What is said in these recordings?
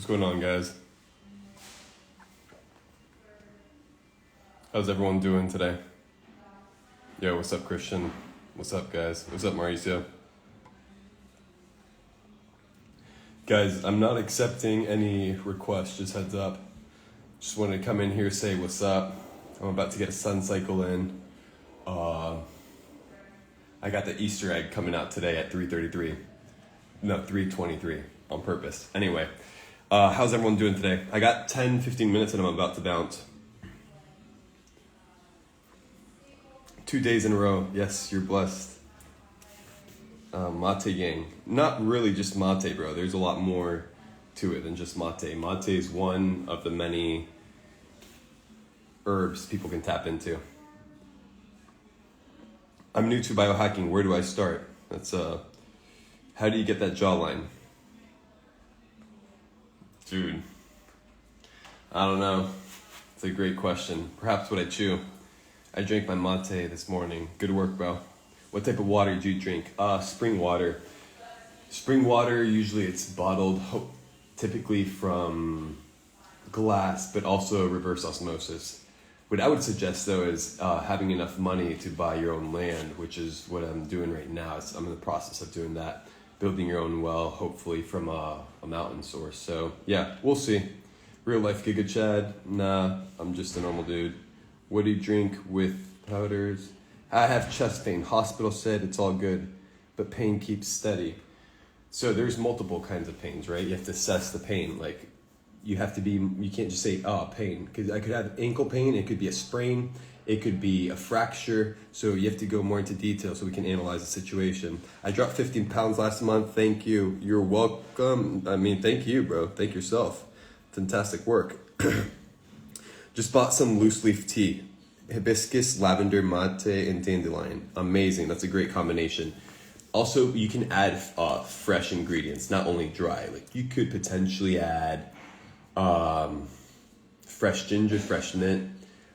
What's going on, guys? How's everyone doing today? Yo, what's up, Christian? What's up, guys? What's up, Mauricio? Guys, I'm not accepting any requests, just heads up. Just wanted to come in here, say what's up. I'm about to get a sun cycle in. I got the Easter egg coming out today at 3:33. No, 3:23 on purpose. Anyway, how's everyone doing today? I got 10-15 minutes and I'm about to bounce. 2 days in a row. Yes, you're blessed. Mate gang. Not really just mate, bro. There's a lot more to it than just mate. Mate is one of the many herbs people can tap into. I'm new to biohacking. Where do I start? That's how do you get that jawline? Dude, I don't know. It's a great question. Perhaps what I chew. I drank my mate this morning. Good work, bro. What type of water do you drink? Spring water. Spring water, usually it's bottled, typically from glass, but also reverse osmosis. What I would suggest, though, is having enough money to buy your own land, which is what I'm doing right now. I'm in the process of doing that. Building your own well, hopefully from a mountain source. So, yeah, we'll see. Real life Giga Chad? Nah, I'm just a normal dude. What do you drink with powders? I have chest pain. Hospital said it's all good, but pain keeps steady. So there's multiple kinds of pains, right? You have to assess the pain. Like, you can't just say, pain. Because I could have ankle pain, it could be a sprain, it could be a fracture. So you have to go more into detail so we can analyze the situation. I dropped 15 pounds last month. Thank you. You're welcome. I mean, thank you, bro. Thank yourself. Fantastic work. Just bought some loose leaf tea. Hibiscus, lavender, mate, and dandelion. Amazing. That's a great combination. Also, you can add fresh ingredients, not only dry. Like, you could potentially add fresh ginger, fresh mint.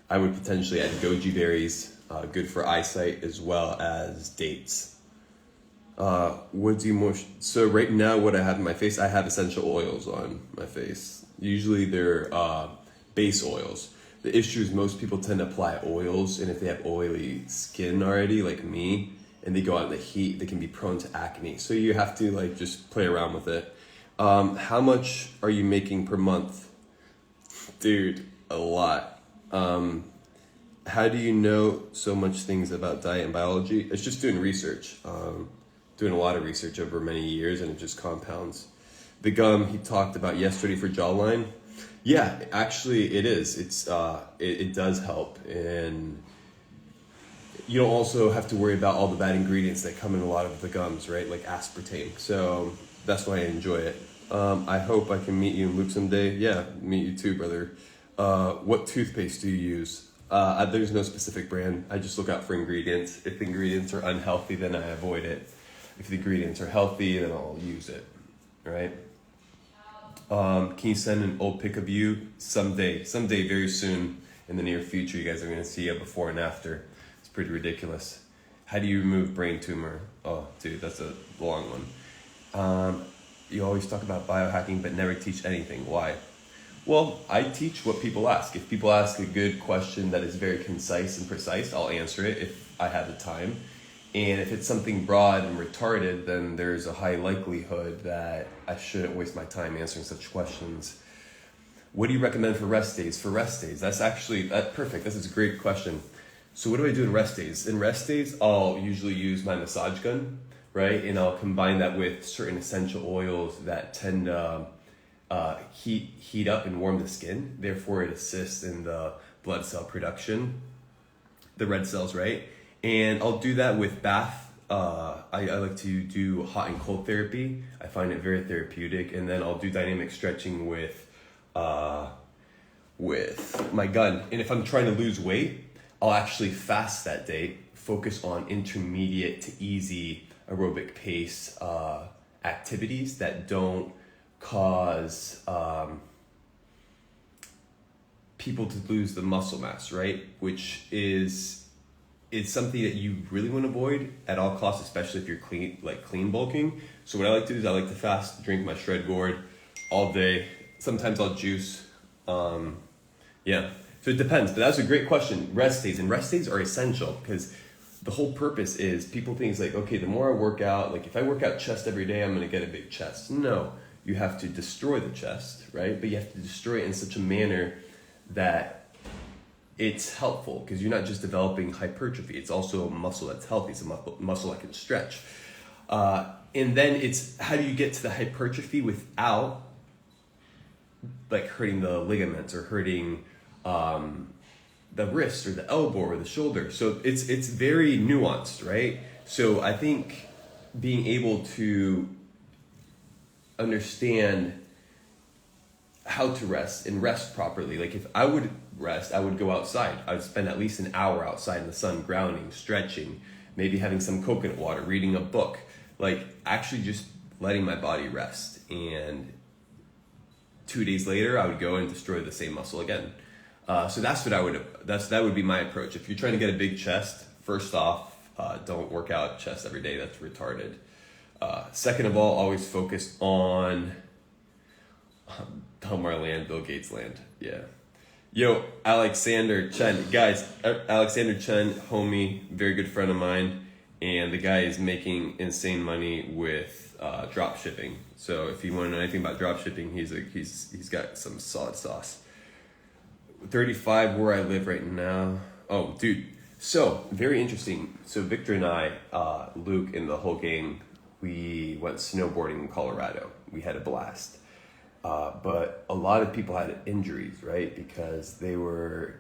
I would potentially add goji berries, good for eyesight, as well as dates. So right now, what I have in my face, I have essential oils on my face. Usually they're base oils. The issue is most people tend to apply oils, and if they have oily skin already, like me, and they go out in the heat, they can be prone to acne. So you have to just play around with it. How much are you making per month? Dude, a lot. How do you know so much things about diet and biology? It's just doing research. Doing a lot of research over many years, and it just compounds. The gum he talked about yesterday for jawline. Yeah, actually it is. It does help, and you don't also have to worry about all the bad ingredients that come in a lot of the gums, right? Like aspartame. So that's why I enjoy it. I hope I can meet you in Luke someday. Yeah, meet you too, brother. What toothpaste do you use? There's no specific brand. I just look out for ingredients. If ingredients are unhealthy, then I avoid it. If the ingredients are healthy, then I'll use it, right? Can you send an old pic of you? Someday, very soon in the near future, you guys are going to see a before and after. It's pretty ridiculous. How do you remove brain tumor? Oh, dude, that's a long one. You always talk about biohacking, but never teach anything. Why? Well, I teach what people ask. If people ask a good question that is very concise and precise, I'll answer it if I have the time. And if it's something broad and retarded, then there's a high likelihood that I shouldn't waste my time answering such questions. What do you recommend for rest days? That's perfect. This is a great question. So what do I do in rest days? In rest days, I'll usually use my massage gun, right? And I'll combine that with certain essential oils that tend to heat up and warm the skin. Therefore, it assists in the blood cell production, the red cells, right? And I'll do that with bath. I like to do hot and cold therapy. I find it very therapeutic. And then I'll do dynamic stretching with my gun. And if I'm trying to lose weight, I'll actually fast that day, focus on intermediate to easy aerobic pace activities that don't cause people to lose the muscle mass, right? Which is something that you really want to avoid at all costs, especially if you're clean bulking. So what I like to do is I like to fast, drink my shred gourd all day, Sometimes I'll juice. Yeah. So it depends, but that's a great question. Rest days, and rest days are essential because the whole purpose is people think it's like, okay, the more I work out, like if I work out chest every day, I'm going to get a big chest. No, you have to destroy the chest, right? But you have to destroy it in such a manner that it's helpful, because you're not just developing hypertrophy. It's also a muscle that's healthy. It's a muscle that can stretch. And then it's how do you get to the hypertrophy without like hurting the ligaments or hurting the wrist or the elbow or the shoulder. So it's very nuanced, right? So I think being able to understand how to rest and rest properly. Like if I would rest, I would go outside. I would spend at least an hour outside in the sun, grounding, stretching, maybe having some coconut water, reading a book, like actually just letting my body rest. And 2 days later, I would go and destroy the same muscle again. So that's what that would be my approach. If you're trying to get a big chest, first off, don't work out chest every day. That's retarded. Second of all, always focus on Belmar land, Bill Gates land. Yeah. Yo, Alexander Chen. Guys, Alexander Chen, homie, very good friend of mine. And the guy is making insane money with drop shipping. So if you want to know anything about drop shipping, he's got some solid sauce. 35 where I live right now. Oh, dude. So, very interesting. So Victor and I, Luke and the whole gang, we went snowboarding in Colorado. We had a blast. But a lot of people had injuries, right? Because they were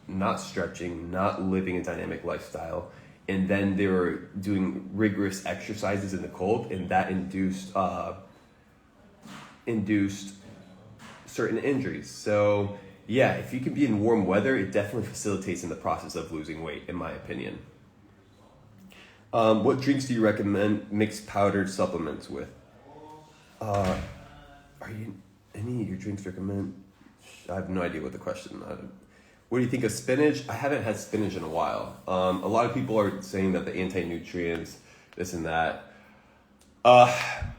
not stretching, not living a dynamic lifestyle. And then they were doing rigorous exercises in the cold, and that induced certain injuries. So yeah, if you can be in warm weather, it definitely facilitates in the process of losing weight, in my opinion. What drinks do you recommend mixed powdered supplements with? Are you any of your drinks recommend? I have no idea what the question. What do you think of spinach? I haven't had spinach in a while. A lot of people are saying that the anti-nutrients, this and that. I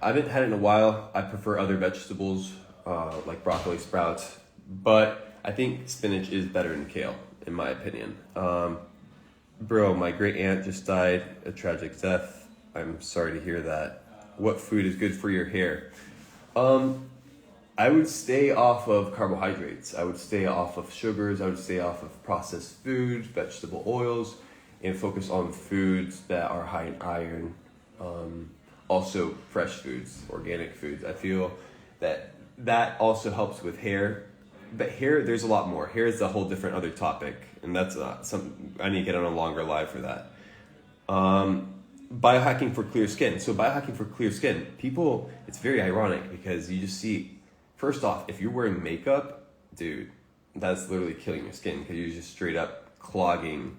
haven't had it in a while. I prefer other vegetables like broccoli, sprouts, but I think spinach is better than kale, in my opinion. Bro, my great aunt just died a tragic death. I'm sorry to hear that. What food is good for your hair? I would stay off of carbohydrates. I would stay off of sugars. I would stay off of processed food, vegetable oils, and focus on foods that are high in iron. Also fresh foods, organic foods. I feel that also helps with hair. But hair, there's a lot more. Hair is a whole different other topic, and that's something I need to get on a longer live for that. Biohacking for clear skin. So biohacking for clear skin, people, it's very ironic because you just see, first off, if you're wearing makeup, dude, that's literally killing your skin because you're just straight up clogging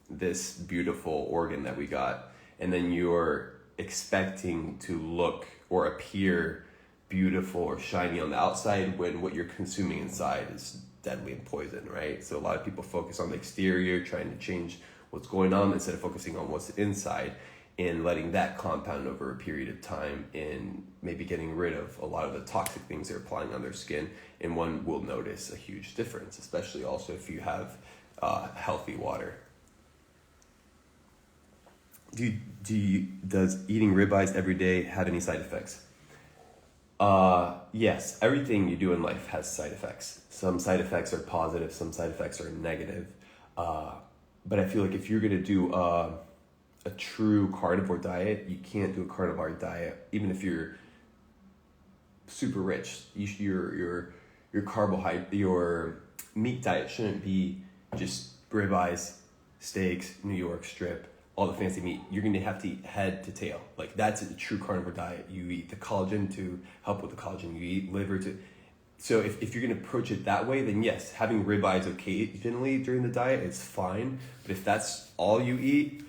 this beautiful organ that we got. And then you're expecting to look or appear beautiful or shiny on the outside when what you're consuming inside is deadly and poison, right? So a lot of people focus on the exterior, trying to change what's going on instead of focusing on what's inside and letting that compound over a period of time and maybe getting rid of a lot of the toxic things they're applying on their skin. And one will notice a huge difference, especially also if you have healthy water. Does eating ribeyes every day have any side effects? Yes, everything you do in life has side effects. Some side effects are positive, some side effects are negative. But I feel like if you're gonna do a true carnivore diet, you can't do a carnivore diet even if you're super rich. Your meat diet shouldn't be just ribeyes, steaks, New York strip, all the fancy meat. You're going to have to eat head to tail. Like that's a true carnivore diet. You eat the collagen to help with the collagen. You eat liver to. So if you're going to approach it that way, then yes, having ribeyes occasionally during the diet, it's fine. But if that's all you eat,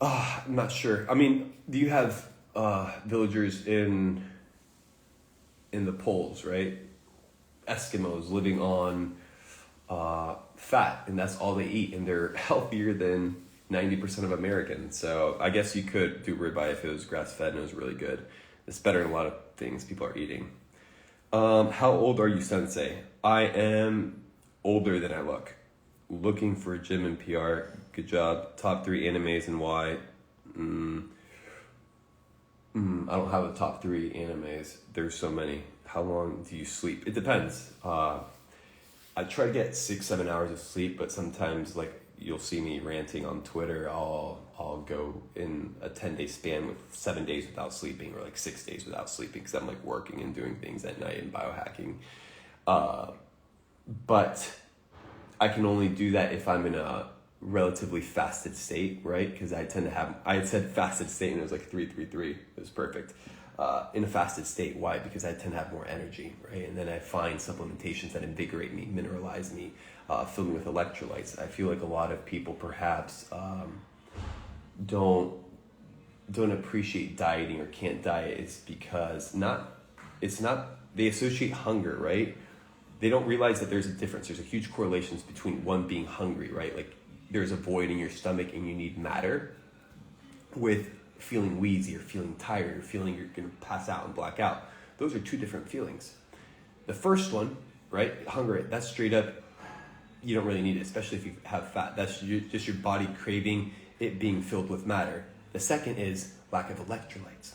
I'm not sure. I mean, do you have villagers in the poles, right? Eskimos living on fat, and that's all they eat, and they're healthier than 90% of Americans. So I guess you could do ribeye if it was grass-fed and it was really good. It's better than a lot of things people are eating. How old are you, sensei? I am older than I look. Looking for a gym and PR. Good job. Top 3 animes and why? I don't have a top 3 animes. There's so many. How long do you sleep? It depends. I try to get 6-7 hours of sleep, but sometimes like you'll see me ranting on Twitter. I'll go in a 10-day span with 7 days without sleeping, or like 6 days without sleeping, because I'm like working and doing things at night and biohacking. But I can only do that if I'm in a relatively fasted state, right? Because I had said fasted state and it was like 333. It was perfect. In a fasted state. Why? Because I tend to have more energy, right? And then I find supplementations that invigorate me, mineralize me, fill me with electrolytes. I feel like a lot of people perhaps don't appreciate dieting or can't diet is because they associate hunger, right? They don't realize that there's a difference. There's a huge correlation between one being hungry, right? Like there's a void in your stomach and you need matter, with feeling wheezy or feeling tired or feeling you're going to pass out and black out. Those are 2 different feelings. The first one, right, hunger, that's straight up, you don't really need it, especially if you have fat. That's just your body craving it being filled with matter. The second is lack of electrolytes,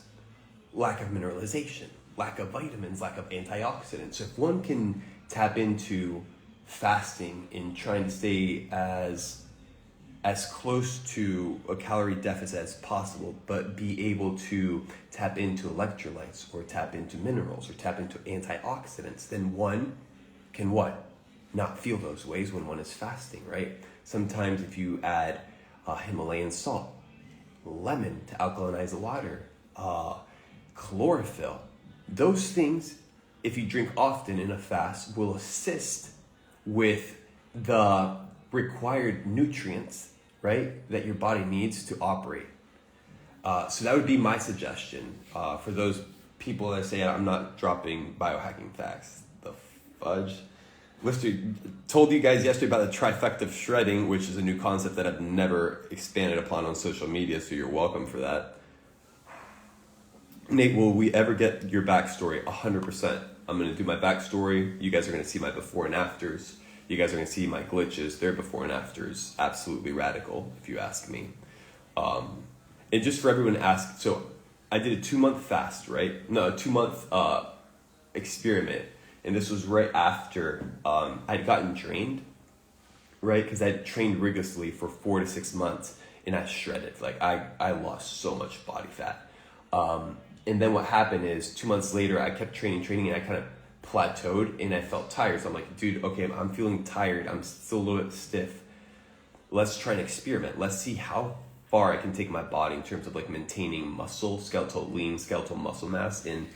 lack of mineralization, lack of vitamins, lack of antioxidants. So if one can tap into fasting and trying to stay as close to a calorie deficit as possible, but be able to tap into electrolytes or tap into minerals or tap into antioxidants, then one can what? Not feel those ways when one is fasting, right? Sometimes if you add Himalayan salt, lemon to alkalinize the water, chlorophyll, those things, if you drink often in a fast, will assist with the required nutrients, right, that your body needs to operate. So that would be my suggestion for those people that say I'm not dropping biohacking facts. The fudge. Lister told you guys yesterday about the trifecta of shredding, which is a new concept that I've never expanded upon on social media, so you're welcome for that. Nate, will we ever get your backstory? 100%. I'm going to do my backstory. You guys are going to see my before and afters. You guys are going to see my glitches. Their before and afters, absolutely radical, if you ask me. And just for everyone to ask, so I did a 2-month fast, right? No, a 2-month experiment. And this was right after I'd gotten drained, right? Because I'd trained rigorously for 4 to 6 months and I shredded. Like I lost so much body fat. And then what happened is 2 months later, I kept training and I kind of plateaued and I felt tired. So I'm like, dude, okay, I'm feeling tired. I'm still a little bit stiff. Let's try and experiment. Let's see how far I can take my body in terms of like maintaining muscle, skeletal muscle mass in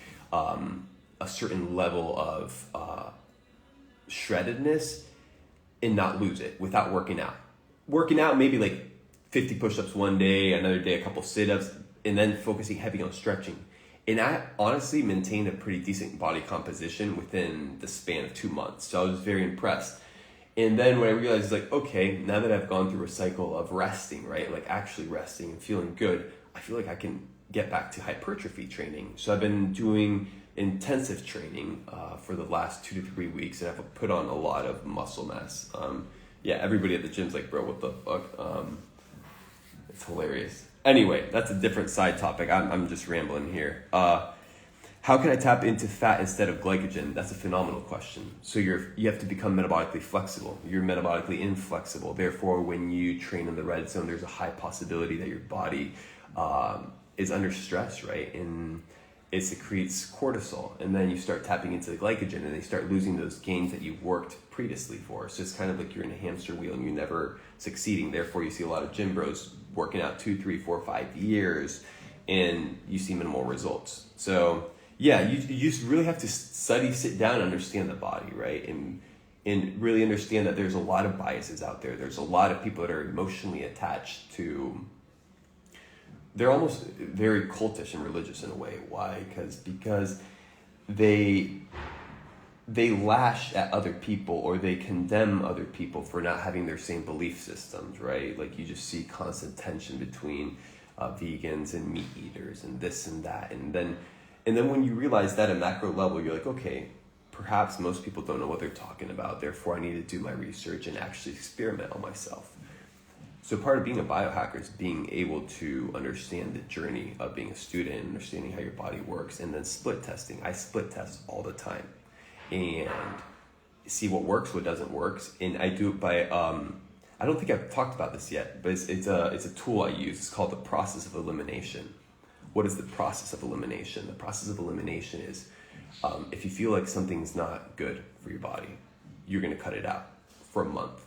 a certain level of shreddedness and not lose it without working out. Working out maybe like 50 push-ups one day, another day a couple sit-ups, and then focusing heavy on stretching. And I honestly maintained a pretty decent body composition within the span of 2 months. So I was very impressed. And then when I realized, like, okay, now that I've gone through a cycle of resting, right, like actually resting and feeling good, I feel like I can get back to hypertrophy training. So I've been doing intensive training for the last 2 to 3 weeks, and I've put on a lot of muscle mass. Yeah, everybody at the gym's like, bro, what the fuck? It's hilarious. Anyway, that's a different side topic. I'm just rambling here. How can I tap into fat instead of glycogen? That's a phenomenal question. So you have to become metabolically flexible. You're metabolically inflexible. Therefore, when you train in the red zone, there's a high possibility that your body is under stress, right? And it secretes cortisol. And then you start tapping into the glycogen and they start losing those gains that you've worked previously for. So it's kind of like you're in a hamster wheel and you're never succeeding. Therefore, you see a lot of gym bros working out 2, 3, 4, 5 years and you see minimal results. So yeah, you just really have to sit down and understand the body, right? And really understand that there's a lot of biases out there. There's a lot of people that are emotionally attached to, they're almost very cultish and religious in a way. Why? Because they lash at other people or they condemn other people for not having their same belief systems, right? Like you just see constant tension between vegans and meat eaters and this and that. And then when you realize that at macro level, you're like, okay, perhaps most people don't know what they're talking about. Therefore, I need to do my research and actually experiment on myself. So part of being a biohacker is being able to understand the journey of being a student, understanding how your body works, and then split testing. I split test all the time and see what works, what doesn't work. And I do it by, I don't think I've talked about this yet, but it's a tool I use. It's called the process of elimination. What is the process of elimination? The process of elimination is if you feel like something's not good for your body, you're going to cut it out for a month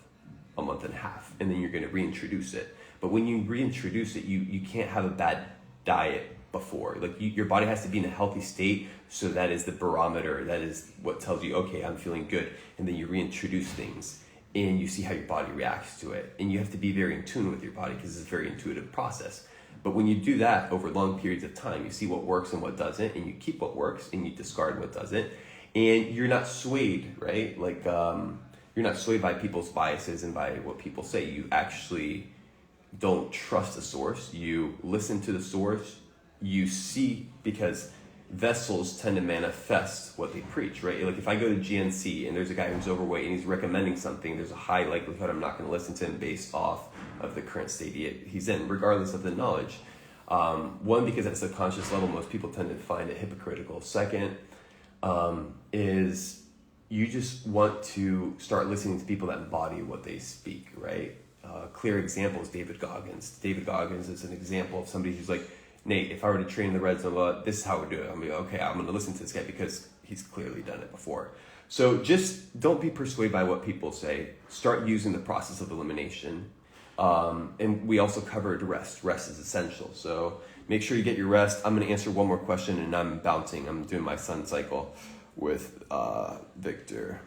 and a half, and then you're going to reintroduce it. But when you reintroduce it, you can't have a bad diet before. Like your body has to be in a healthy state, so that is the barometer. That is what tells you, okay, I'm feeling good. And then you reintroduce things, and you see how your body reacts to it. And you have to be very in tune with your body because it's a very intuitive process. But when you do that over long periods of time, you see what works and what doesn't, and you keep what works and you discard what doesn't. And you're not swayed, right? Like you're not swayed by people's biases and by what people say. You actually don't trust the source. You listen to the source. You see, because vessels tend to manifest what they preach, right? Like if I go to GNC and there's a guy who's overweight and he's recommending something, there's a high likelihood I'm not going to listen to him based off of the current state he's in, regardless of the knowledge. One, because at a subconscious level, most people tend to find it hypocritical. Second, is you just want to start listening to people that embody what they speak, right? Clear example is David Goggins. David Goggins is an example of somebody who's like, Nate, if I were to train the red zone, this is how we do it. I'm like, okay, I'm going to listen to this guy because he's clearly done it before. So just don't be persuaded by what people say. Start using the process of elimination. And we also covered rest. Rest is essential. So make sure you get your rest. I'm going to answer one more question and I'm bouncing. I'm doing my sun cycle with Victor.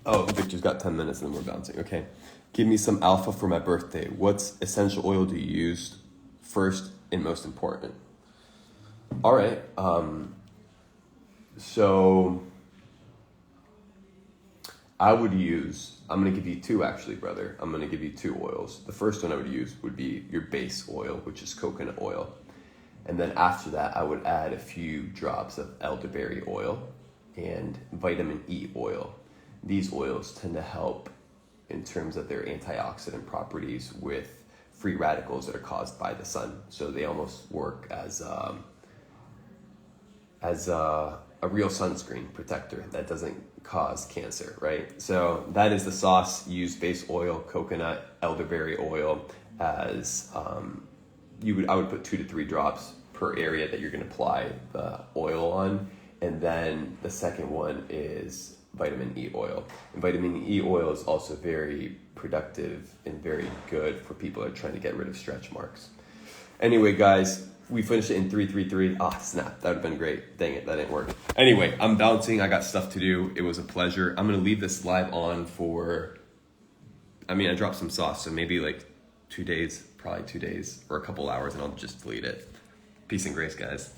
Oh, Victor's got 10 minutes and then we're bouncing. Okay. Give me some alpha for my birthday. What essential oil do you use first and most important? All right. So I would use, I'm going to give you two actually, brother. I'm going to give you two oils. The first one I would use would be your base oil, which is coconut oil. And then after that, I would add a few drops of elderberry oil and vitamin E oil. These oils tend to help in terms of their antioxidant properties with free radicals that are caused by the sun. So they almost work as a real sunscreen protector that doesn't cause cancer, right? So that is the sauce. Use base oil, coconut, elderberry oil as I would put 2 to 3 drops per area that you're going to apply the oil on. And then the second one is vitamin E oil. And vitamin E oil is also very productive and very good for people that are trying to get rid of stretch marks. Anyway, guys, we finished it in 333. Ah, snap. That would have been great. Dang it, that didn't work. Anyway, I'm bouncing. I got stuff to do. It was a pleasure. I'm going to leave this live on for, I dropped some sauce, so maybe like 2 days, probably 2 days or a couple hours, and I'll just delete it. Peace and grace, guys.